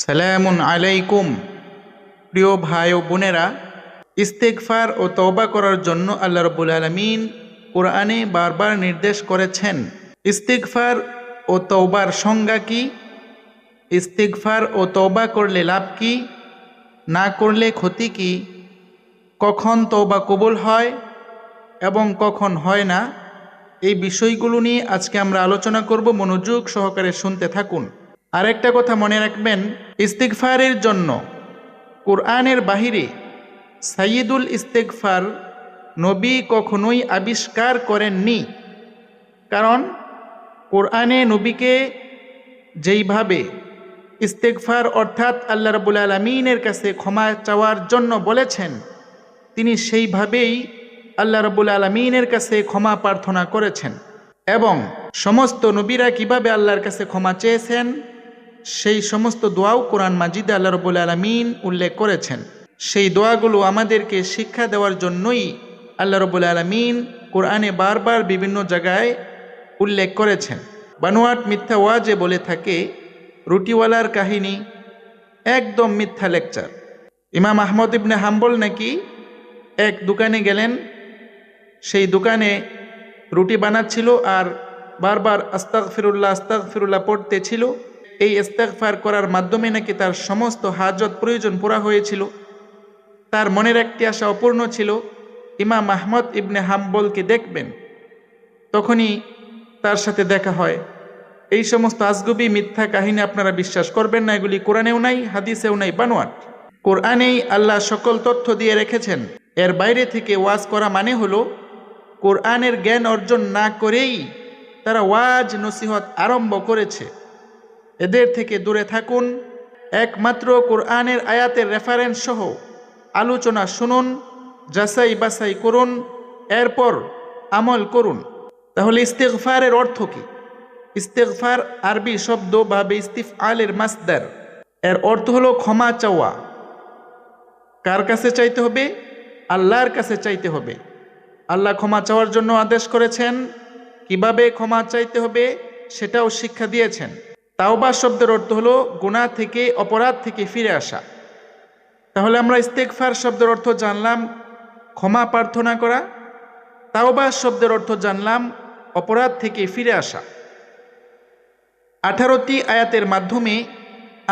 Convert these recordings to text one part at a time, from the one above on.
সালামুন আলাইকুম। প্রিয় ভাই ও বোনেরা, ইস্তেগফার ও তওবা করার জন্য আল্লাহ রাব্বুল আলামিন কোরআনে বারবার নির্দেশ করেছেন। ইস্তেগফার ও তওবার সংজ্ঞা কি? ইস্তেগফার ও তওবা করলে লাভ কি, না করলে ক্ষতি কি, কখন তওবা কবুল হয় এবং কখন হয় না, এই বিষয়গুলো নিয়ে আজকে আমরা আলোচনা করব। মনোযোগ সহকারে শুনতে থাকুন। আরেকটা কথা মনে রাখবেন, ইস্তেগফারের জন্য কোরআনের বাহিরে সাইয়্যিদুল ইস্তেগফার নবী কখনোই আবিষ্কার করেননি। কারণ কোরআনে নবীকে যেইভাবে ইস্তেগফার অর্থাৎ আল্লাহ রাব্বুল আলামিনের কাছে ক্ষমা চাওয়ার জন্য বলেছেন, তিনি সেইভাবেই আল্লাহ রাব্বুল আলামিনের কাছে ক্ষমা প্রার্থনা করেছেন। এবং সমস্ত নবীরা কিভাবে আল্লাহর কাছে ক্ষমা চেয়েছেন, সেই সমস্ত দোয়াও কোরআন মাজিদে আল্লাহ রাব্বুল আলামিন উল্লেখ করেছেন। সেই দোয়াগুলো আমাদেরকে শিক্ষা দেওয়ার জন্যই আল্লাহ রাব্বুল আলামিন কোরআনে বারবার বিভিন্ন জায়গায় উল্লেখ করেছেন। বানোয়াট মিথ্যা ওয়াজে বলে থাকে, রুটিওয়ালার কাহিনী একদম মিথ্যা লেকচার। ইমাম আহমদ ইবনে হাম্বল নাকি এক দোকানে গেলেন, সেই দোকানে রুটি বানাচ্ছিল আর বারবার আস্তাগফিরুল্লাহ আস্তাগফিরুল্লাহ পড়তেছিল। এই ইস্তেগফার করার মাধ্যমে নাকি তার সমস্ত হাজত প্রয়োজন পুরা হয়েছিল। তার মনের একটি আশা অপূর্ণ ছিল, ইমাম আহমদ ইবনে হাম্বলকে দেখবেন। তখনই তার সাথে দেখা হয়। এই সমস্ত আজগুবি মিথ্যা কাহিনী আপনারা বিশ্বাস করবেন না, এগুলি কোরআনেও নাই, হাদিসেও নাই, বানোয়াট। কোরআনেই আল্লাহ সকল তথ্য দিয়ে রেখেছেন। এর বাইরে থেকে ওয়াজ করা মানে হলো কোরআনের জ্ঞান অর্জন না করেই তারা ওয়াজ নসিহত আরম্ভ করেছে। এদের থেকে দূরে থাকুন। একমাত্র কোরআনের আয়াতের রেফারেন্স সহ আলোচনা শুনুন, যাচাই বাছাই করুন, এরপর আমল করুন। তাহলে ইস্তেগফারের অর্থ কি? ইস্তেগফার আরবি শব্দ বা ইস্তিফআলের মাসদার। এর অর্থ হলো ক্ষমা চাওয়া। কার কাছে চাইতে হবে? আল্লাহর কাছে চাইতে হবে। আল্লাহ ক্ষমা চাওয়ার জন্য আদেশ করেছেন। কিভাবে ক্ষমা চাইতে হবে সেটাও শিক্ষা দিয়েছেন। তাওবা শব্দের অর্থ হলো গুনাহ থেকে, অপরাধ থেকে ফিরে আসা। তাহলে আমরা ইস্তেগফার শব্দের অর্থ জানলাম ক্ষমা প্রার্থনা করা, তাওবা শব্দের অর্থ জানলাম অপরাধ থেকে ফিরে আসা। 18টি আয়াতের মাধ্যমে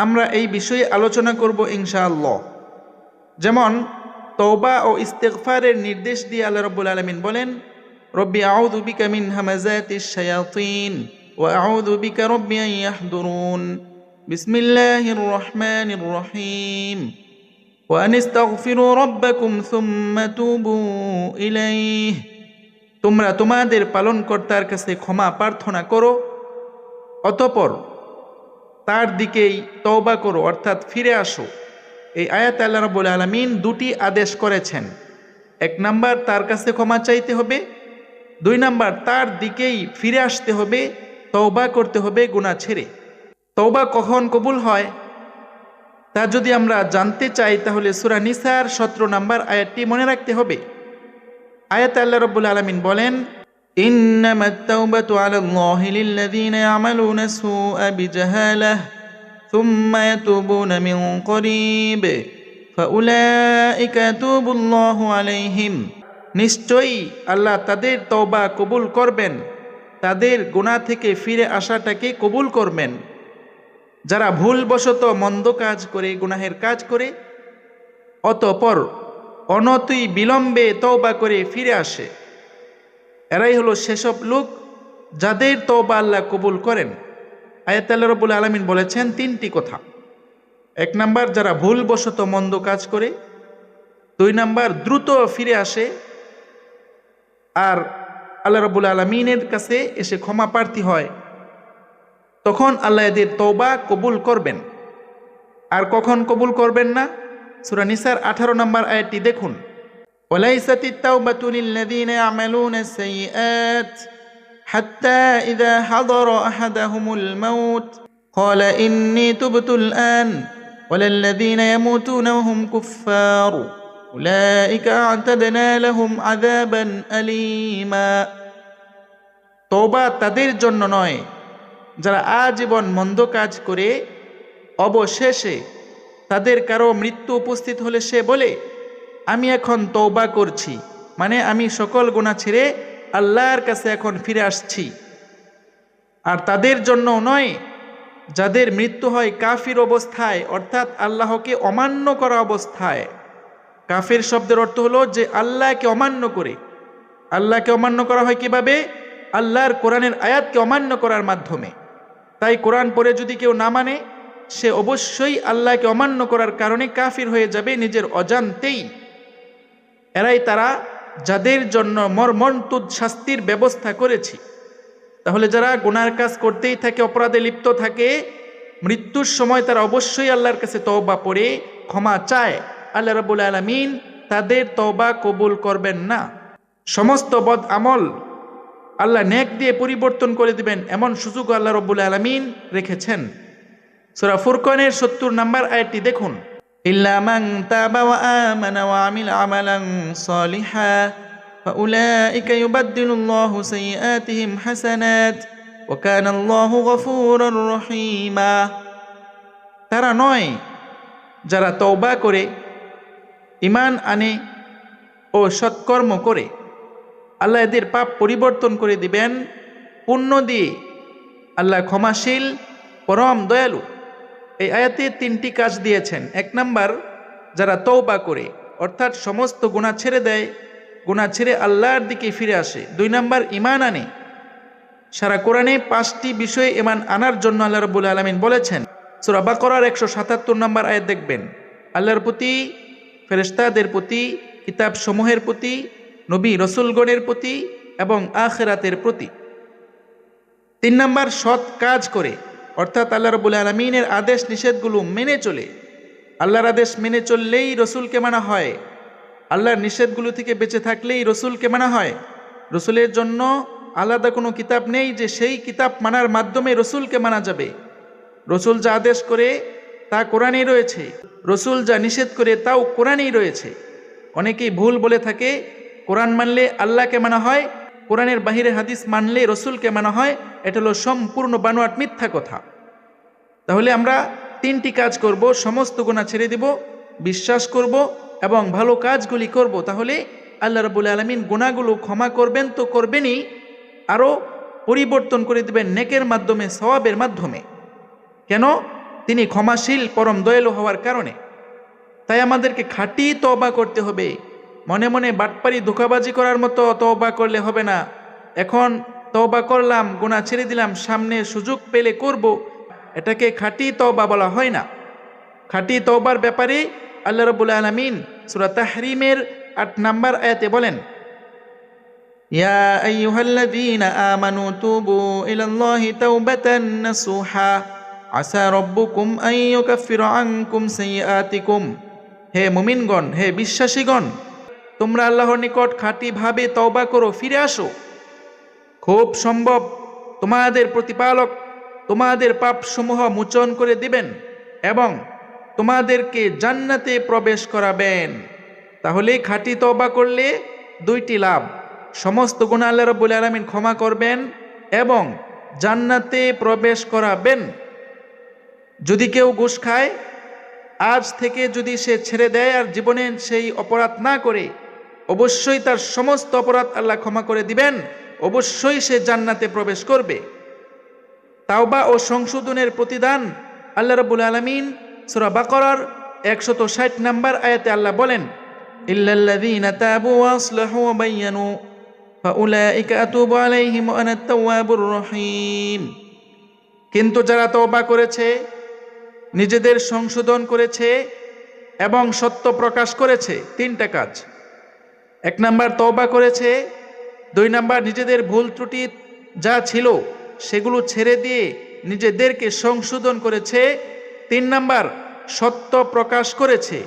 আমরা এই বিষয়ে আলোচনা করব ইনশাআল্লাহ। যেমন তওবা ও ইস্তেগফারের নির্দেশ দিয়ে আল্লাহ রাব্বুল আলামিন বলেন, রব্বি আউযু বিকা মিন হামাযাতিশ শায়াতিন ওয়া আউযু বিকা রব্বি আন ইয়াহদুরুন। বিসমিল্লাহির রহমানির রহিম। ওয়া আনিস্তাগফিরু রাব্বাকুম সুম্মা তুবু ইলাইহি। তোমরা তোমাদের পালনকর্তার কাছে ক্ষমা প্রার্থনা করো, অতঃপর তার দিকেই তওবা করো, অর্থাৎ ফিরে আসো। এই আয়াতে আল্লাহ রাব্বুল আলামিন দুটি আদেশ করেছেন। 1 নাম্বার, তার কাছে ক্ষমা চাইতে হবে। 2 নাম্বার, তার দিকেই ফিরে আসতে হবে, তওবা করতে হবে গুনাহ ছেড়ে। তওবা কখন কবুল হয় তা যদি আমরা জানতে চাই, তাহলে সূরা নিসার 17 নাম্বার আয়াতটি মনে রাখতে হবে। আয়াতে আল্লাহ রাব্বুল আলামিন বলেন, ইন্নামাত তাওবাতু আলাল্লাহি লিল্লাযীনা ইয়ামালুনা সুআ বিজাহালাহ সুম্মা ইয়াতুবুনা মিন করিব ফাউলাইকা ইয়াতুবুল্লাহু আলাইহিম। নিশ্চয়ই আল্লাহ তাদের তওবা কবুল করবেন, তাদের গুনাহ থেকে ফিরে আসাটাকে কবুল করবেন। যারা ভুলবশত মন্দ কাজ করে, গুনাহের কাজ করে, অতঃপর অনতি বিলম্বে তওবা করে ফিরে আসে, এরাই হলো সেসব লোক যাদের তওবা আল্লাহ কবুল করেন। আয়াতে আল্লাহ রাব্বুল আলামিন বলেছেন 3টি কথা। 1 নাম্বার, যারা ভুলবশত মন্দ কাজ করে। 2 নাম্বার, দ্রুত ফিরে আসে আর আল্লাহ রাব্বুল আলামিনের কাছে এসে ক্ষমা প্রার্থী হয়, তখন আল্লাহ এদের তওবা কবুল করবেন। আর কখন কবুল করবেন না? সূরা নিসার 18 নম্বর আয়াতটি দেখুন, ওয়ালাইসাতিত তাওবাতু লিল্লাযীনা ইয়ামালুনাস সাইয়্যাত হাত্তা ইযা হাদারা আহাদাহুমুল মাউত ক্বালা ইন্নী তুবতুল আন ওয়ালাল্লাযীনা ইয়ামুতুনা ওয়া হুম কুফফার উলাইকা আ'তাদনা লাহুম আযাবান আলীমা। তওবা তাদের জন্য নয় যারা আজীবন মন্দ কাজ করে অবশেষে তাদের কারো মৃত্যু উপস্থিত হলে সে বলে, আমি এখন তওবা করছি, মানে আমি সকল গুনাহ ছেড়ে আল্লাহর কাছে এখন ফিরে আসছি। আর তাদের জন্য নয় যাদের মৃত্যু হয় কাফির অবস্থায়, অর্থাৎ আল্লাহকে অমান্য করা অবস্থায়। কাফির শব্দের অর্থ হলো যে আল্লাহকে অমান্য করে। আল্লাহকে অমান্য করা হয় কিভাবে? আল্লাহর কোরআনের আয়াতকে অমান্য করার মাধ্যমে। তাই কোরআন পড়ে যদি কেউ না মানে, সে অবশ্যই আল্লাহকে অমান্য করার কারণে কাফির হয়ে যাবে নিজের অজান্তেই। এরাই তারা যাদের জন্য মর্মন্তুদ শাস্তির ব্যবস্থা করেছি। তাহলে যারা গুনার কাজ করতেই থাকে, অপরাধে লিপ্ত থাকে, মৃত্যুর সময় তারা অবশ্যই আল্লাহর কাছে তওবা পড়ে ক্ষমা চায়। আল্লাহ রাব্বুল আলামিন তাদের তওবা কবুল করবেন না। সমস্ত বদ আমল আল্লাহ নেক দিয়ে পরিবর্তন করে দিবেন, এমন সুযোগ আল্লাহ রাব্বুল আলামিন রেখেছেন। সূরা ফুরকানের ৭০ নম্বর আয়াতটি দেখুন, ইল্লা মান তাবা ওয়া আমানা ওয়া আমিলা আমালান সালিহা ফাউলাইকা ইউবাদদিলুল্লাহু সাইয়্যাতিহিম হাসানাত ওয়া কানাল্লাহু গফুরুর রহিমা। তারা নয় যারা তওবা করে, ঈমান আনে ও সৎকর্ম করে, আল্লাহ এদের পাপ পরিবর্তন করে দিবেন পুণ্য দিয়ে। আল্লাহ ক্ষমাশীল, পরম দয়ালু। এই আয়াতে 3টি কাজ দিয়েছেন। 1 নাম্বার, যারা তওবা করে, অর্থাৎ সমস্ত গুনাহ ছেড়ে দেয়, গুনাহ ছেড়ে আল্লাহর দিকে ফিরে আসে। 2 নাম্বার, ঈমান আনে। সারা কোরআনে 5টি বিষয়ে ঈমান আনার জন্য আল্লাহ রাব্বুল আলামিন বলেছেন। সূরা বাকারার 177 নম্বর আয়াত দেখবেন, আল্লাহর প্রতি, ফেরেশতাদের প্রতি, কিতাব সমূহের প্রতি, নবী রসুলগণের প্রতি এবং আখিরাতের প্রতি। 3 নাম্বার, সৎ কাজ করে, অর্থাৎ আল্লাহ রাব্বুল আলামিনের আদেশ নিষেধগুলো মেনে চলে। আল্লাহর আদেশ মেনে চললেই রসুলকে মানা হয়, আল্লাহর নিষেধগুলো থেকে বেঁচে থাকলেই রসুলকে মানা হয়। রসুলের জন্য আলাদা কোনো কিতাব নেই যে সেই কিতাব মানার মাধ্যমে রসুলকে মানা যাবে। রসুল যা আদেশ করে তা কোরআনেই রয়েছে, রসুল যা নিষেধ করে তাও কোরআনেই রয়েছে। অনেকেই ভুল বলে থাকে, কোরআন মানলে আল্লাহকে মানা হয়, কোরআনের বাহিরে হাদিস মানলে রসুলকে মানা হয়। এটা হলো সম্পূর্ণ বানোয়াট মিথ্যা কথা। তাহলে আমরা 3টি কাজ করব, সমস্ত গুনাহ ছেড়ে দিব, বিশ্বাস করব এবং ভালো কাজগুলি করব। তাহলে আল্লাহ রাব্বুল আলামিন গুনাহগুলো ক্ষমা করবেন তো করবেনই, আরও পরিবর্তন করে দিবেন নেকের মাধ্যমে, সওয়াবের মাধ্যমে। কেন? তিনি ক্ষমাশীল, পরম দয়ালু হওয়ার কারণে। তাই আমাদেরকে খাঁটি তওবা করতে হবে। মনে মনে বাটপারি ধোঁকাবাজি করার মতো তওবা করলে হবে না। এখন তওবা করলাম, গুনাহ ছেড়ে দিলাম, সামনে সুযোগ পেলে করব, এটাকে খাঁটি তওবা বলা হয় না। খাঁটি তওবার ব্যাপারে আল্লাহ রাব্বুল আলামিন সূরা তাহরিমের 8 নম্বর আয়াতে বলেন, ইয়া আইয়ুহাল্লাযীনা আমানু তুবু ইলাল্লাহি তাওবাতান নাসুহা আসা রব্বুকুম আন ইউকাফিরা আনকুম সাইয়্যাতিকুম। হে মুমিনগণ, হে বিশ্বাসীগণ, তোমরা আল্লাহর নিকট খাঁটিভাবে তওবা করো, ফিরে আসো। খুব সম্ভব তোমাদের প্রতিপালক তোমাদের পাপসমূহ মোচন করে দিবেন এবং তোমাদেরকে জান্নাতে প্রবেশ করাবেন। তাহলে খাঁটি তওবা করলে 2টি লাভ, সমস্ত গুনাহ আল্লাহ রাব্বুল আলামিন ক্ষমা করবেন এবং জান্নাতে প্রবেশ করাবেন। যদি কেউ ঘুষ খায়, আজ থেকে যদি সে ছেড়ে দেয় আর জীবনে সেই অপরাধ না করে, অবশ্যই তার সমস্ত অপরাধ আল্লাহ ক্ষমা করে দিবেন, অবশ্যই সে জান্নাতে প্রবেশ করবে। তাওবা ও সংশোধনের প্রতিদান আল্লাহ রাব্বুল আলামিন সূরা বাকারার 160 নম্বর আয়াতে আল্লাহ বলেন, ইল্লাল্লাযীনা তাবু ওয়া আসলাহু ওয়া বায়্যানু ফাউলাইকা আতুবু আলাইহিম ওয়া আনাত তাওয়াবুর রহিম। কিন্তু যারা তওবা করেছে, নিজেদের সংশোধন করেছে এবং সত্য প্রকাশ করেছে, 3টা কাজ। 1 নাম্বার তওবা করেছে, 2 নাম্বার নিজেদের ভুল ত্রুটি যা ছিল সেগুলো ছেড়ে দিয়ে নিজেদেরকে সংশোধন করেছে, 3 নাম্বার সত্য প্রকাশ করেছে।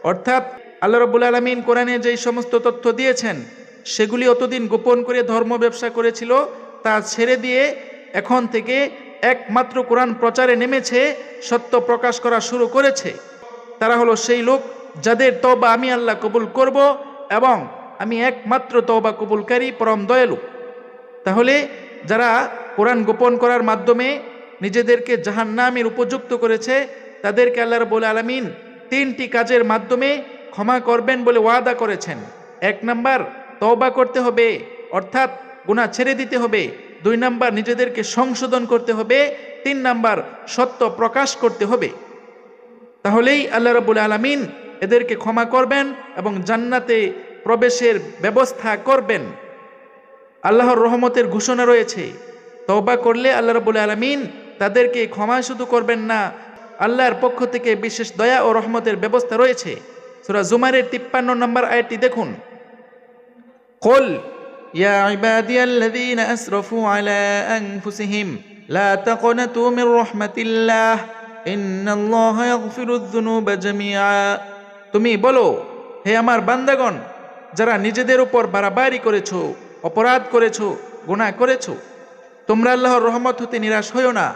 অর্থাৎ আল্লাহ রাব্বুল আলামিন কোরআনে যেই সমস্ত তথ্য দিয়েছেন সেগুলি অতদিন গোপন করে ধর্ম ব্যবসা করেছিল, তা ছেড়ে দিয়ে এখন থেকে একমাত্র কোরআন প্রচারে নেমেছে, সত্য প্রকাশ করা শুরু করেছে। তারা হলো সেই লোক যাদের তওবা আমি আল্লাহ কবুল করব এবং আমি একমাত্র তওবা কবুলকারী, পরম দয়ালু। তাহলে যারা কোরআন গোপন করার মাধ্যমে নিজেদেরকে জাহান্নামের উপযুক্ত করেছে, তাদেরকে আল্লাহ রাব্বুল আলামিন 3টি কাজের মাধ্যমে ক্ষমা করবেন বলে ওয়াদা করেছেন। 1 নাম্বার, তওবা করতে হবে, অর্থাৎ গুনাহ ছেড়ে দিতে হবে। 2 নাম্বার, নিজেদেরকে সংশোধন করতে হবে। 3 নাম্বার, সত্য প্রকাশ করতে হবে। তাহলেই আল্লাহ রাব্বুল আলামিন এদেরকে ক্ষমা করবেন এবং জান্নাতে প্রবেশের ব্যবস্থা করবেন। আল্লাহর রহমতের ঘোষণা রয়েছে। তওবা করলে আল্লাহ রাব্বুল আলামিন তাদেরকে ক্ষমা শুধু করবেন না, আল্লাহর পক্ষ থেকে বিশেষ দয়া ও রহমতের ব্যবস্থা রয়েছে। সূরা জুমারের 53 নম্বর আয়াতটি দেখুন। কুল ইয়া ইবাদিয়াল্লাযীনা আসরাফু আলা আনফুসিহিম লা তাকনাতু মির রাহমাতিল্লাহ ইন্নাল্লাহা ইয়াগফিরুয যুনুবা জামিআ। তুমি বলো, হে আমার বান্দাগণ, যারা নিজেদের উপর বাড়াবাড়ি করেছো, অপরাধ করেছো, গুনাহ করেছো, তোমরা আল্লাহর রহমত হতে নিরাশ হইও না।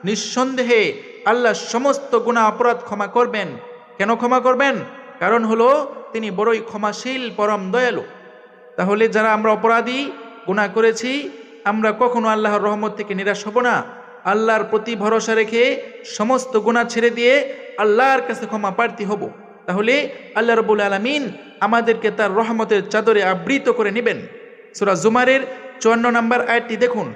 নিঃসন্দেহে আল্লাহ সমস্ত গুনাহ অপরাধ ক্ষমা করবেন। কেন ক্ষমা করবেন? কারণ হলো তিনি বড়ই ক্ষমাশীল, পরম দয়ালু। তাহলে যারা আমরা অপরাধী, গুনাহ করেছি, আমরা কখনো আল্লাহর রহমত থেকে নিরাশ হব না। আল্লাহর প্রতি ভরসা রেখে সমস্ত গুনাহ ছেড়ে দিয়ে আল্লাহর কাছে ক্ষমা প্রার্থী হব। তাহলে আল্লাহ রাব্বুল আলামিন আমাদেরকে তার রহমতের চাদরে আবৃত করে নেবেন। সূরা জুমারের 54 নম্বর আয়াতটি দেখুন।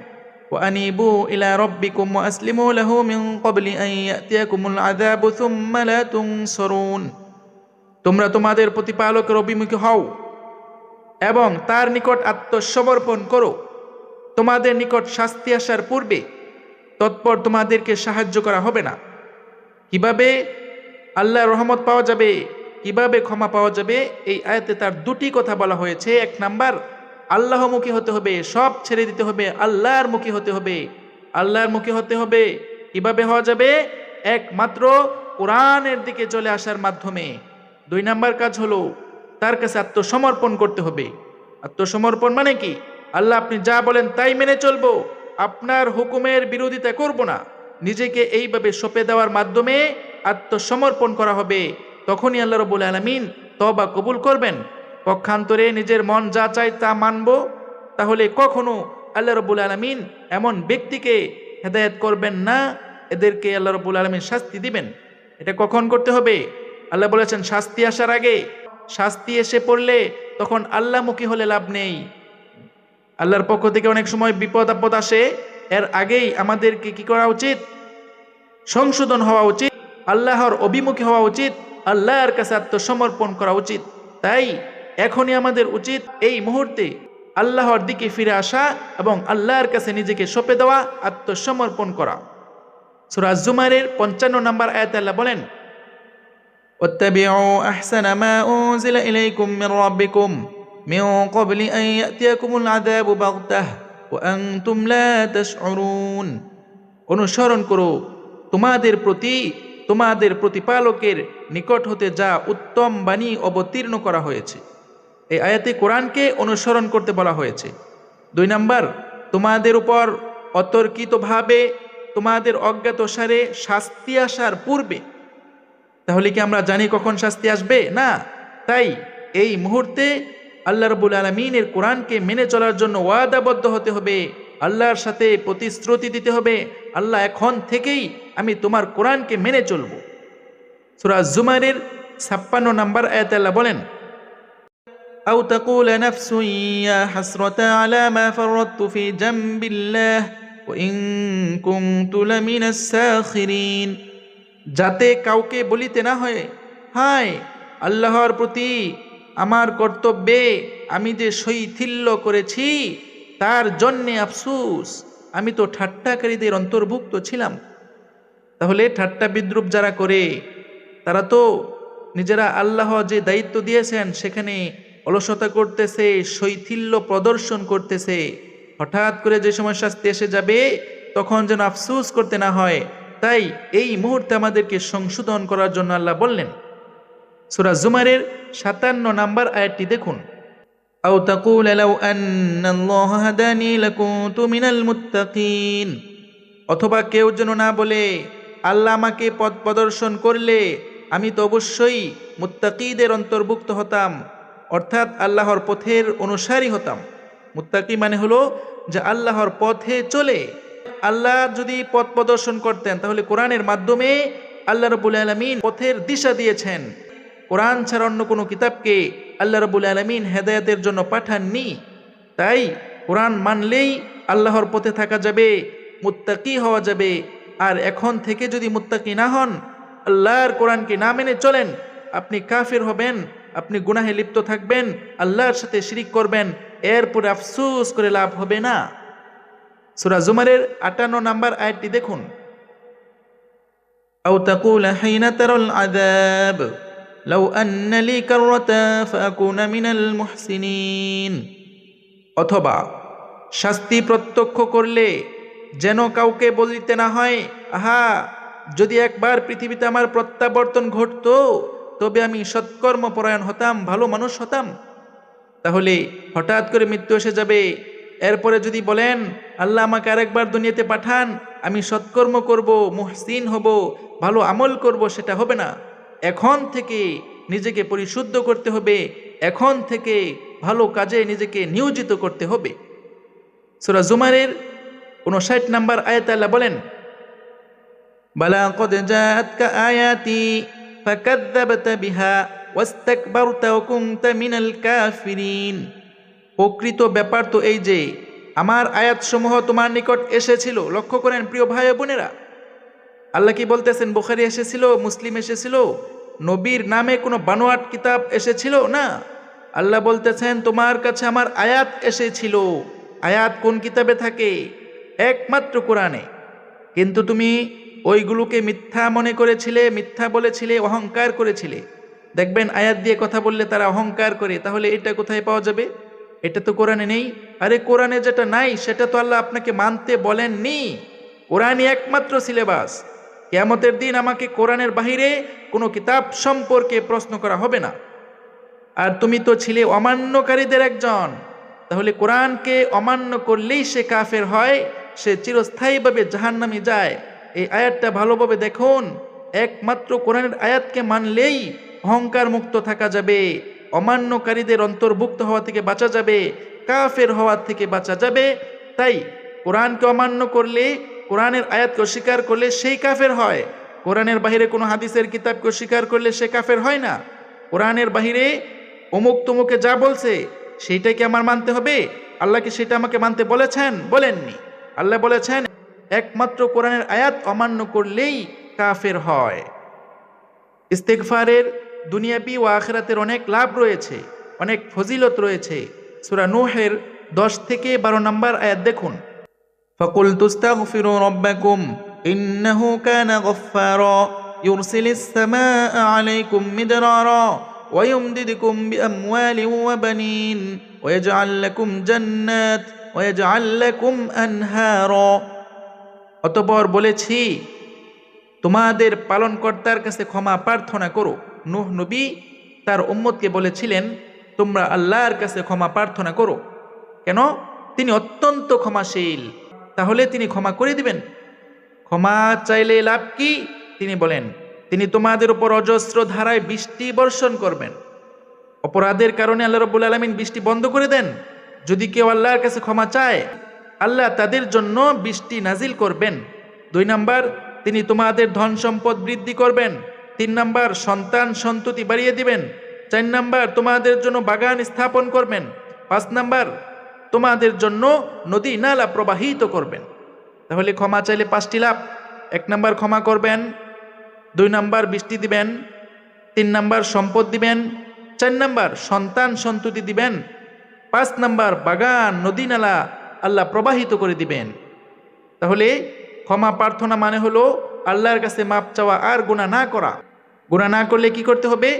ওয়ানিবু ইলা রাব্বিকুম ওয়াসলিমু লাহু মিন ক্বাবলি আন ইয়াতিয়াকুমুল আযাবু সুম্মা লা তুনসরুন। তোমরা তোমাদের প্রতিপালকের অভিমুখী হও এবং তার নিকট আত্মসমর্পণ করো। তোমাদের নিকট শাস্তি আসার পূর্বে তৎপর তোমাদেরকে সাহায্য করা হবে না। কিভাবে আল্লাহর রহমত পাওয়া যাবে, কিভাবে ক্ষমা পাওয়া যাবে, এই আয়াতে তার 2টি কথা বলা হয়েছে। 1 নাম্বার, আল্লাহমুখী হতে হবে, সব ছেড়ে দিতে হবে, আল্লাহর মুখী হতে হবে। আল্লাহর মুখী হতে হবে কিভাবে হওয়া যাবে? একমাত্র কোরআনের দিকে চলে আসার মাধ্যমে। 2 নাম্বার কাজ হলো তার কাছে আত্মসমর্পণ করতে হবে। আত্মসমর্পণ মানে কি? আল্লাহ আপনি যা বলেন তাই মেনে চলবো, আপনার হুকুমের বিরোধিতা করব না। নিজেকে এইভাবে সঁপে দেওয়ার মাধ্যমে আত্মসমর্পণ করা হবে। তখনই আল্লাহ রাব্বুল আলামিন তওবা কবুল করবেন। পক্ষান্তরে নিজের মন যা চায় তা মানব, তাহলে কখনো আল্লাহ রাব্বুল আলামিন এমন ব্যক্তিকে হেদায়েত করবেন না, এদেরকে আল্লাহ রাব্বুল আলামিন শাস্তি দিবেন। এটা কখন করতে হবে? আল্লাহ বলেছেন শাস্তি আসার আগে। শাস্তি এসে পড়লে তখন আল্লাহমুখী হলে লাভ নেই। আল্লাহর পক্ষ থেকে অনেক সময় বিপদ আপদ আসে, এর আগেই আমাদেরকে কি করা উচিত? সংশোধন হওয়া উচিত, আল্লাহর অভিমুখী হওয়া উচিত, আল্লাহর কাছে আত্মসমর্পণ করা উচিত। তাই এখনই আমাদের উচিত এই মুহূর্তে আল্লাহর দিকে ফিরে আসা এবং আল্লাহর কাছে নিজেকে সঁপে দেওয়া, আত্মসমর্পণ করা। সূরা জুমারের 55 নম্বর আয়াতে আল্লাহ বলেন, ওয়াত্তাবিউ আহসানা মা উনজিলা ইলাইকুম মির রাব্বিকুম মিন ক্বাবলি আন ইয়াতিয়াকুমুল আযাবু বাগতাহ ওয়া আনতুম লা তাশউরুন। অনুসরণ করো তোমাদের প্রতিপালকের নিকট হতে যা উত্তম বাণী অবতীর্ণ করা হয়েছে। এই আয়াতে কোরআনকে অনুসরণ করতে বলা হয়েছে। 2 নাম্বার, তোমাদের উপর অতর্কিতভাবে তোমাদের অজ্ঞাতসারে শাস্তি আসার পূর্বে। তাহলে কি আমরা জানি কখন শাস্তি আসবে? না। তাই এই মুহূর্তে আল্লাহ রাব্বুল আলামিনের কোরআনকে মেনে চলার জন্য ওয়াদাবদ্ধ হতে হবে, আল্লাহর সাথে প্রতিশ্রুতি দিতে হবে, আল্লাহ এখন থেকেই আমি তোমার কোরআনকে মেনে চলব। সূরা জুমারের 56 নম্বর আয়াতে আল্লাহ বলেন, আও তাকুল নাফসুন ইয়া হাসরাতা আলা মা ফারাততু ফি জামবিল্লাহ ওয়া ইন কুনতু লামিনাস সাখিরিন। যাতে কাউকে বলিতে না হয়, হায় আল্লাহর প্রতি আমার কর্তব্যে আমি যে শৈথিল্য করেছি তার জন্যে আফসোস, আমি তো ঠাট্টাকারীদের অন্তর্ভুক্ত ছিলাম। তাহলে ঠাট্টা বিদ্রুপ যারা করে তারা তো নিজেরা আল্লাহ যে দায়িত্ব দিয়েছেন সেখানে অলসতা করতেছে, শৈথিল্য প্রদর্শন করতেছে। হঠাৎ করে যে সময় শাস্তি এসে যাবে তখন যেন আফসোস করতে না হয়। তাই এই মুহূর্তে আমাদেরকে সংশোধন করার জন্য আল্লাহ বললেন। সূরা জুমারের 57 নম্বর আয়াতটি দেখুন। আও তাকুল লাউ আন্নাল্লাহ হাদানি লাকুনতু মিনাল মুত্তাকিন। অথবা কেউ যেন না বলে, আল্লাহ আমাকে পথ প্রদর্শন করলে আমি তো অবশ্যই মুত্তাকিদের অন্তর্ভুক্ত হতাম, অর্থাৎ আল্লাহর পথের অনুসারী হতাম। মুত্তাকি মানে হলো যে আল্লাহর পথে চলে। আল্লাহ যদি পথ প্রদর্শন করতেন তাহলে কোরআনের মাধ্যমে আল্লাহ রাব্বুল আলামিন পথের দিশা দিয়েছেন। কোরআন ছাড়া অন্য কোনো কিতাবকে আল্লাহ রাব্বুল আলামিন হেদায়েতের জন্য পাঠাননি। তাই কোরআন মানলেই আল্লাহর পথে থাকা যাবে, মুত্তাকি হওয়া যাবে। আর এখন থেকে যদি মুত্তাকি না হন, আল্লাহর কোরআনকে না মেনে চলেন, আপনি কাফির হবেন, আপনি গুনাহে লিপ্ত থাকবেন, আল্লাহর সাথে শিরিক করবেন, এরপরে আফসোস করে লাভ হবে না। সূরা জুমারের 58 নম্বর আয়াতটি দেখুন। আও তাকুলা হিনা তারাল আযাব লাউ আন্না লি কাররাতা ফাকুনা মিনাল মুহসিনিন। অথবা শাস্তি প্রত্যক্ষ করলে যেন কাউকে বলিতে না হয়, আহা, যদি একবার পৃথিবীতে আমার প্রত্যাবর্তন ঘটতো তবে আমি সৎকর্মপরায়ণ হতাম, ভালো মানুষ হতাম। তাহলে হঠাৎ করে মৃত্যু এসে যাবে, এরপরে যদি বলেন আল্লাহ আমাকে আরেকবার দুনিয়াতে পাঠান, আমি সৎকর্ম করব, মুহসিন হব, ভালো আমল করব, সেটা হবে না। এখন থেকে নিজেকে পরিশুদ্ধ করতে হবে, এখন থেকে ভালো কাজে নিজেকে নিয়োজিত করতে হবে। সূরা জুমারের 59 নম্বর আয়াতে আল্লাহ বলেন, বালা কদ জাআতকা আয়াতি ফাকাযযাবতা বিহা ওয়াস্তাকবারতা ওয়া কুনতা মিনাল কাফিরিন। প্রকৃত ব্যাপার তো এই যে আমার আয়াতসমূহ তোমার নিকট এসেছিল। লক্ষ্য করেন প্রিয় ভাই ও বোনেরা, আল্লাহ কি বলতেছেন? বুখারী এসেছিল, মুসলিম এসেছিল, নবীর নামে কোনো বানোয়াট কিতাব এসেছিল না। আল্লাহ বলতেছেন তোমার কাছে আমার আয়াত এসেছিল। আয়াত কোন কিতাবে থাকে? একমাত্র কোরআনে। কিন্তু তুমি ওইগুলোকে মিথ্যা মনে করেছিলে, মিথ্যা বলেছিলে, অহংকার করেছিলে। দেখবেন আয়াত দিয়ে কথা বললে তারা অহংকার করে। তাহলে এটা কোথায় পাওয়া যাবে? এটা তো কোরআনে নেই। আরে কোরআনে যেটা নাই সেটা তো আল্লাহ আপনাকে মানতে বলেননি। কোরআনই একমাত্র সিলেবাস। কিয়ামতের দিন আমাকে কোরআনের বাহিরে কোনো কিতাব সম্পর্কে প্রশ্ন করা হবে না। আর তুমি তো ছিলে অমান্যকারীদের একজন। তাহলে কোরআনকে অমান্য করলেই সে কাফের হয়, সে চিরস্থায়ীভাবে জাহান্নামে যায়। এই আয়াতটা ভালোভাবে দেখুন। একমাত্র কোরআনের আয়াতকে মানলেই অহংকার মুক্ত থাকা যাবে, অমান্যকারীদের অন্তর্ভুক্ত হওয়া থেকে বাঁচা যাবে, কাফের হওয়া থেকে বাঁচা যাবে। তাই কোরআনকে অমান্য করলে, কোরআনের আয়াতকে অস্বীকার করলে সেই কাফের হয়। কোরআনের বাহিরে কোনো হাদিসের কিতাবকে অস্বীকার করলে সে কাফের হয় না। কোরআনের বাহিরে অমুক তমুকে যা বলছে সেইটাই কি আমার মানতে হবে? আল্লাহ কি সেটা আমাকে মানতে বলেছেন? বলেননি। আল্লাহ বলেছেন একমাত্র কোরআনের আয়াত অমান্য করলেই কাফের হয়। ইস্তেগফারের দুনিয়াবি ও আখিরাতের অনেক লাভ রয়েছে, অনেক ফজিলত রয়েছে। সূরা নূহের 10 থেকে 12 নম্বর আয়াত দেখুন। ফাকুলতু আস্তাগফিরু রাব্বাকুম ইন্নাহু কানা গফফারা ইউরসিলিস সামাআ আলাইকুম মিদরারা ওয়া ইউমদিদকুম বিআমওয়ালিন ওয়া বানিন ওয়া ইয়াজআল লাকুম জান্নাত ওয়া ইয়াজআল লাকুম আনহারা। অতঃপর বলেছি তোমাদের পালনকর্তার কাছে ক্ষমা প্রার্থনা করো। নূহ নবী তার উম্মতকে বলেছিলেন তোমরা আল্লাহর কাছে ক্ষমা প্রার্থনা করো। কেন? তিনি অত্যন্ত ক্ষমাশীল। তাহলে তিনি ক্ষমা করে দিবেন। ক্ষমা চাইলে লাভ কি? তিনি বলেন তিনি তোমাদের উপর অজস্র ধারায় বৃষ্টি বর্ষণ করবেন। অপরাধের কারণে আল্লাহ রাব্বুল আলামিন বৃষ্টি বন্ধ করে দেন। যদি কেউ আল্লাহর কাছে ক্ষমা চায়, আল্লাহ তাদের জন্য বৃষ্টি নাজিল করবেন। 2 নাম্বার, তিনি তোমাদের ধন সম্পদ বৃদ্ধি করবেন। 3 নাম্বার, সন্তান সন্ততি বাড়িয়ে দিবেন। 4 নাম্বার, তোমাদের জন্য বাগান স্থাপন করবেন। 5 নাম্বার, তোমাদের জন্য নদী নালা প্রবাহিত করবেন। তাহলে ক্ষমা চাইলে 5টি লাভ। 1 নাম্বার ক্ষমা করবেন, 2 নাম্বার বৃষ্টি দিবেন, 3 নাম্বার সম্পদ দিবেন, 4 নাম্বার সন্তান সন্ততি দিবেন, 5 নাম্বার বাগান নদী নালা আল্লাহ প্রবাহিত করে দিবেন। তাহলে ক্ষমা প্রার্থনা মানে হলো আল্লাহর কাছে মাপ চাওয়া আর গুনাহ না করা। গুনাহ না করলে কি করতে হবে?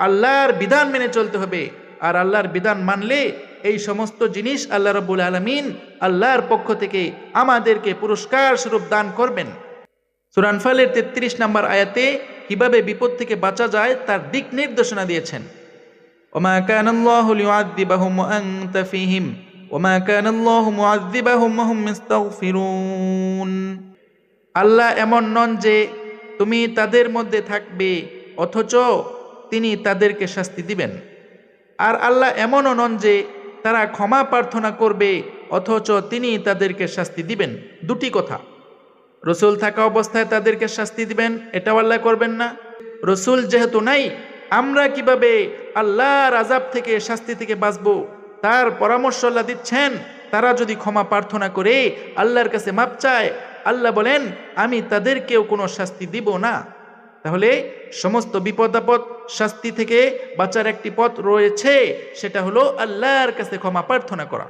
আল্লাহর বিধান মেনে চলতে হবে। আর আল্লাহর বিধান মানলে এই সমস্ত জিনিস আল্লাহ রাব্বুল আলামিন আল্লাহর পক্ষ থেকে আমাদেরকে পুরস্কার স্বরূপ দান করবেন। সূরা আনফালের 33 নম্বর আয়াতে কিভাবে বিপদ থেকে বাঁচা যায় তার দিক নির্দেশনা দিয়েছেন। ওমা কানাল্লাহু লিউআযযিবাহুম ওয়া আনতা ফীহিম ওমা কানাল্লাহু মুআযযিবাহুম ওয়া হুম ইস্তাগফিরুন। আল্লাহ এমন নন যে তুমি তাদের মধ্যে থাকবে অথচ তিনি তাদেরকে শাস্তি দিবেন। আর আল্লাহ এমনও নন যে তারা ক্ষমা প্রার্থনা করবে অথচ তিনি তাদেরকে শাস্তি দিবেন। দুটি কথা। রসুল থাকা অবস্থায় তাদেরকে শাস্তি দিবেন, এটাও আল্লাহ করবেন না। রসুল যেহেতু নাই, আমরা কিভাবে আল্লাহর আযাব থেকে, শাস্তি থেকে বাঁচবো তার পরামর্শ আল্লাহ দিচ্ছেন। তারা যদি ক্ষমা প্রার্থনা করে আল্লাহর কাছে মাপ চায়, আল্লাহ বলেন আমি তাদেরকেও কোনো শাস্তি দিব না। তাহলে সমস্ত বিপদ আপদ, শাস্তি থেকে বাঁচার একটি পথ রয়েছে, সেটা হলো আল্লাহর কাছে ক্ষমা প্রার্থনা করা।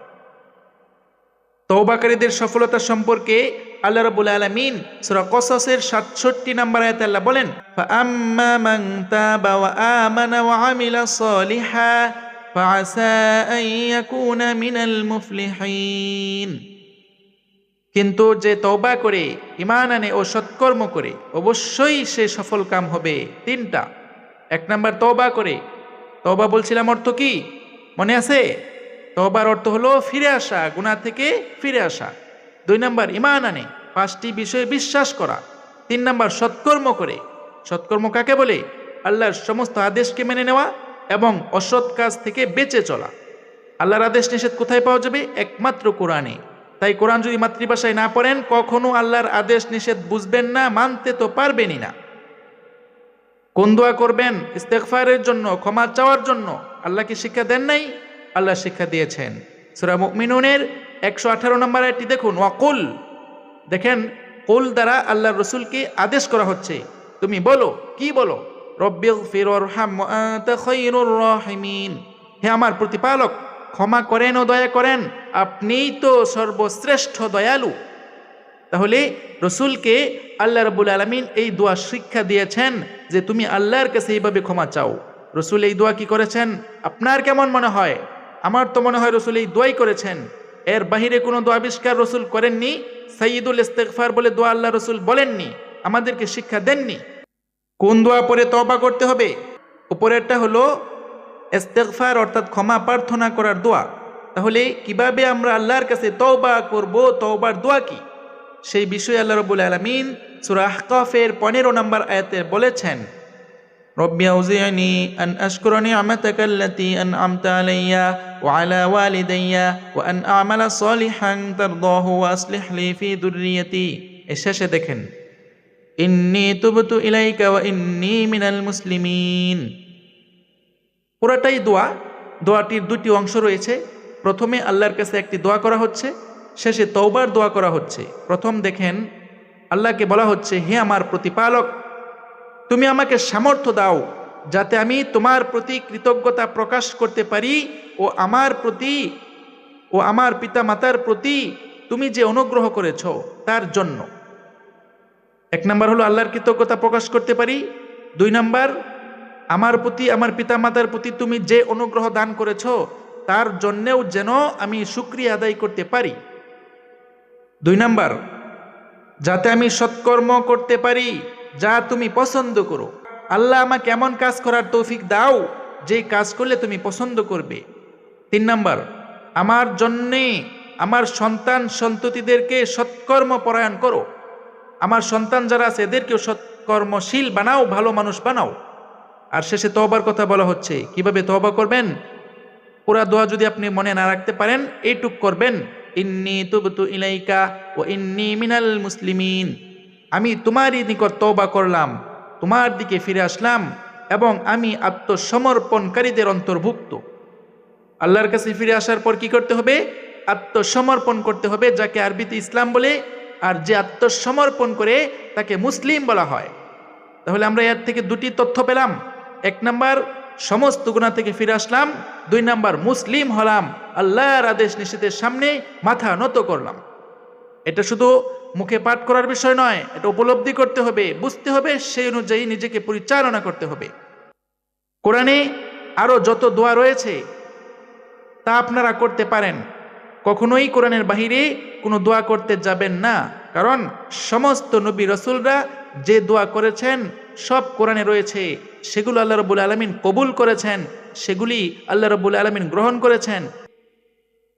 তওবাকারীদের সফলতা সম্পর্কে আল্লাহ রাব্বুল আলামিন সূরা কসসের 67 নম্বর আয়াতে আল্লাহ বলেন, ফাআম্মা মান তাবা ওয়া আমানা ওয়া আমিলা সলিহা ফাআসা আন ইয়াকুনা মিনাল মুফলিহিন। কিন্তু যে তওবা করে, ঈমান আনে ও সৎকর্ম করে, অবশ্যই সে সফল কাম হবে। তিনটা। এক নাম্বার তওবা করে। তওবা বলছিলাম অর্থ কি মনে আছে? তওবার অর্থ হলো ফিরে আসা, গুনাহ থেকে ফিরে আসা। 2 নাম্বার ঈমান আনে, 5টি বিষয়ে বিশ্বাস করা। 3 নাম্বার সৎকর্ম করে। সৎকর্ম কাকে বলে? আল্লাহর সমস্ত আদেশকে মেনে নেওয়া এবং অসৎ কাজ থেকে বেঁচে চলা। আল্লাহর আদেশ নিষেধ কোথায় পাওয়া যাবে? একমাত্র কোরআনে। তাই কোরআন যদি মাতৃভাষায় না পড়েন, কখনো আল্লাহর আদেশ নিষেধ বুঝবেন না, মানতে তো পারবেনই না। কোন দোয়া করবেন? ইস্তেগফারের জন্য, ক্ষমা চাওয়ার জন্য। আল্লাহ কি শিক্ষা দেন নাই? আল্লাহ শিক্ষা দিয়েছেন। সূরা মুমিনুনের 118 নম্বর আয়াতটি দেখুন, ওয়াকুল। দেখেন, কুল দ্বারা আল্লাহর রাসূলকে আদেশ করা হচ্ছে, তুমি বলো। কি বলো? রব্বিগফির ওয়ারহাম ওয়া আনতা খায়রুর রাহিমিন। হে আমার প্রতিপালক, ক্ষমা করেন ও দয়া করেন, আপনিই তো সর্বশ্রেষ্ঠ দয়ালু। তাহলে রসুলকে আল্লাহ রাব্বুল আলামিন এই দোয়া শিক্ষা দিয়েছেন যে তুমি আল্লাহর কাছে এইভাবে ক্ষমা চাও। রসুল এই দোয়া কি করেছেন? আপনার কেমন মনে হয়? আমার তো মনে হয় রসুল এই দোয়াই করেছেন। এর বাহিরে কোনো দোয়া আবিষ্কার রসুল করেননি। সাইয়্যিদুল ইস্তেগফার বলে দোয়া আল্লাহ রসুল বলেননি, আমাদেরকে শিক্ষা দেননি। কোন দোয়া পরে তওবা করতে হবে? উপরেরটা হলো ইস্তেগফার, অর্থাৎ ক্ষমা প্রার্থনা করার দোয়া। তাহলে কিভাবে আমরা আল্লাহর কাছে তওবা করব, তওবার দোয়া কি, সেই বিষয়ে আল্লাহ রাব্বুল আলামিন সূরা আহকাফের 15 নম্বর আয়াতে বলেছেন, রব্বি আউজি'নি আন আশকুরা নি'মাতাকা আল্লাতী আন'আমতা আলাইয়া ওয়া আলা ওয়ালিদাইয়া ওয়া আন আ'মালা সলিহান তারদাহু ওয়া আসলিহ লি ফি যুররিয়্যাতি। এর শেষে দেখেন, ইন্নী তুবতু ইলাইকা ওয়া ইন্নী মিনাল মুসলিমিন। পুরাটাই দোয়া। দোয়াটির 2টি অংশ রয়েছে। প্রথমে আল্লাহর কাছে একটি দোয়া করা হচ্ছে, শেষে তওবার দোয়া করা হচ্ছে। প্রথম দেখেন, আল্লাহকে বলা হচ্ছে, হে আমার প্রতিপালক, তুমি আমাকে সামর্থ্য দাও যাতে আমি তোমার প্রতি কৃতজ্ঞতা প্রকাশ করতে পারি ও আমার প্রতি ও আমার পিতা মাতার প্রতি তুমি যে অনুগ্রহ করেছো তার জন্য। 1 নাম্বার হলো আল্লাহর কৃতজ্ঞতা প্রকাশ করতে পারি। 2 নাম্বার, আমার প্রতি, আমার পিতা মাতার প্রতি তুমি যে অনুগ্রহ দান করেছো তার জন্যেও যেন আমি শুকরিয়া আদায় করতে পারি। 2 নাম্বার, যাতে আমি সৎকর্ম করতে পারি যা তুমি পছন্দ করো। আল্লাহ আমাকে এমন কাজ করার তৌফিক দাও যে কাজ করলে তুমি পছন্দ করবে। 3 নাম্বার, আমার জন্যে আমার সন্তান সন্ততিদেরকে সৎকর্ম পরায়ণ করো। আমার সন্তান যারা আছে এদেরকেও সৎকর্মশীল বানাও, ভালো মানুষ বানাও। আর শেষে তওবার কথা বলা হচ্ছে। কিভাবে তওবা করবেন? পুরা দোয়া যদি আপনি মনে না রাখতে পারেন, এইটুক করবেন, ইন্নী তুবতু ইলাইকা ওয়া ইন্নী মিনাল মুসলিমিন। আমি তোমারই নিকট তওবা করলাম, তোমার দিকে ফিরে আসলাম এবং আমি আত্মসমর্পণকারীদের অন্তর্ভুক্ত। আল্লাহর কাছে ফিরে আসার পর কি করতে হবে? আত্মসমর্পণ করতে হবে, যাকে আরবিতে ইসলাম বলে। আর যে আত্মসমর্পণ করে তাকে মুসলিম বলা হয়। তাহলে আমরা এর থেকে 2টি তথ্য পেলাম। 1 নাম্বার, সমস্ত গুনাহ থেকে ফিরে আসলাম। 2 নাম্বার, মুসলিম হলাম, আল্লাহর আদেশ নিষেধের সামনে মাথা নত করলাম। এটা শুধু মুখে পাঠ করার বিষয় নয়, এটা উপলব্ধি করতে হবে, বুঝতে হবে, সেই অনুযায়ী নিজেকে পরিচালনা করতে হবে। কোরআনে আরো যত দোয়া রয়েছে তা আপনারা করতে পারেন। কখনোই কোরআনের বাহিরে কোনো দোয়া করতে যাবেন না, কারণ সমস্ত নবী রাসূলরা যে দোয়া করেছেন সব কোরআনে রয়েছে। সেগুলো আল্লাহ রাব্বুল আলামিন কবুল করেছেন, সেগুলি আল্লাহ রাব্বুল আলামিন গ্রহণ করেছেন।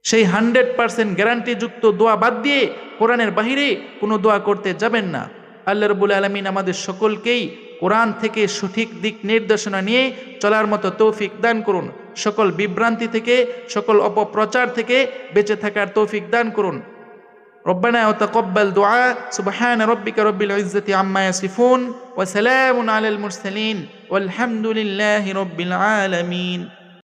সেই 100% গ্যারান্টিযুক্ত দোয়া বাদ দিয়ে কোরআনের বাহিরে কোনো দোয়া করতে যাবেন না। আল্লাহ রাব্বুল আলামিন আমাদের সকলকেই কোরআন থেকে সঠিক দিক নির্দেশনা নিয়ে চলার মতো তৌফিক দান করুন। সকল বিভ্রান্তি থেকে, সকল অপপ্রচার থেকে বেঁচে থাকার তৌফিক দান করুন। ربنا وتقبل دعاء سبحان ربك رب العزة عما يصفون وسلام على المرسلين والحمد لله رب العالمين